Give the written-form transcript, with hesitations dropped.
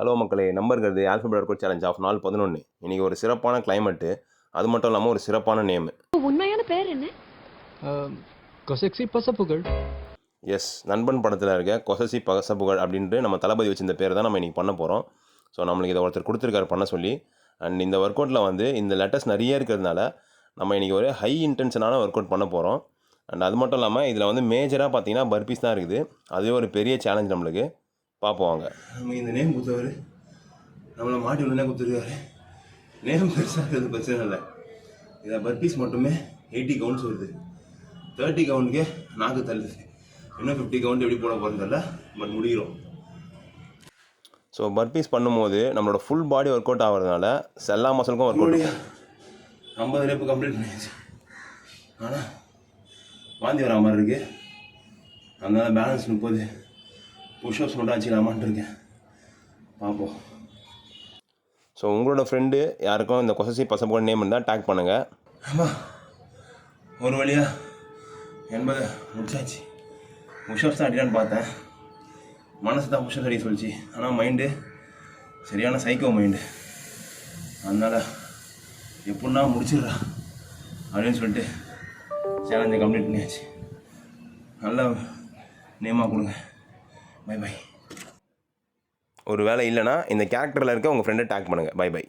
Hello மக்களே, நம்ம இருக்கிறது ஆல்ஃபபெட் ஒர்க்கவுட் சேலஞ்ச் ஆஃப் நாள் 11. இன்றைக்கி ஒரு சிறப்பான கிளைமேட்டு, அது மட்டும் இல்லாமல் ஒரு சிறப்பான நேமு. உண்மையான பேர் என்ன? கொசெக்சி பசப்புகள். எஸ், நண்பன் படத்தில் இருக்க கொசசி பசப்புகள் அப்படின்ட்டு நம்ம தளபதி வச்சிருந்த பேர் தான் நம்ம இன்றைக்கி பண்ண போகிறோம். ஸோ நம்மளுக்கு இதை ஒருத்தர் கொடுத்துருக்காரு பண்ண சொல்லி. அண்ட் இந்த ஒர்க் அவுட்டில் வந்து இந்த லெட்டர்ஸ் நிறைய இருக்கிறதுனால நம்ம இன்றைக்கி ஒரு ஹை இன்டென்ஷனான ஒர்க் அவுட் பண்ண போகிறோம். அண்ட் அது மட்டும் இல்லாமல் இதில் வந்து மேஜராக பார்த்தீங்கன்னா பர்பீஸ் தான் இருக்குது. அதுவே ஒரு பெரிய சேலஞ்ச் நம்மளுக்கு. பார்ப்போம் வாங்க. நம்ம இந்த நேம் கொடுத்தவர் நம்மளை மாட்டி ஒன்று கொடுத்துருக்காரு. நேம் பெருசாக இருக்கிறது பிரச்சனை இல்லை. இதை பர்பீஸ் மட்டுமே 80 கவுண்ட்ஸ் வருது. 30 கவுண்ட்டுக்கே நாக்கு தள்ளுது. இன்னும் 50 கவுண்ட் எப்படி போட போகிறது தெரியல. பட் முடிகிறோம். ஸோ பர்பீஸ் பண்ணும்போது நம்மளோட ஃபுல் பாடி ஒர்க் அவுட் ஆகிறதுனால எல்லா மசிலுக்கும் ஒர்க் அவுட். 50 ரேப்பு கம்ப்ளீட் பண்ணியாச்சு. ஆனால் வாந்தி வரா மாதிரி இருக்குது. அதனால பேலன்ஸ் 30 புஷ்அப்ஸ் மட்டும் வச்சுக்கலாமான் இருக்கேன். பார்ப்போம். ஸோ உங்களோட ஃப்ரெண்டு யாருக்கும் இந்த கொசசி பசங்க நேம் இருந்தால் டேக் பண்ணுங்கள். ஆமாம், ஒரு வழியாக 80 முடிச்சாச்சு. புஷ்அப்ஸ் தான் அடிலான்னு பார்த்தேன். மனசு தான் புஷ்அப்ஸ் அடிக்க சொல்லிச்சு. ஆனால் மைண்டு சரியான சைக்கோ மைண்டு. அதனால் எப்படின்னா முடிச்சிடுறா அப்படின்னு சொல்லிட்டு சேலஞ்சை கம்ப்ளீட் பண்ணியாச்சு. நல்லா நேமாக கொடுங்க. Bye bye. ஒரு வேலை இல்லைனா இந்த கேரக்டரில் இருக்க உங்கள் ஃப்ரெண்டை டேக் பண்ணுங்கள். Bye by.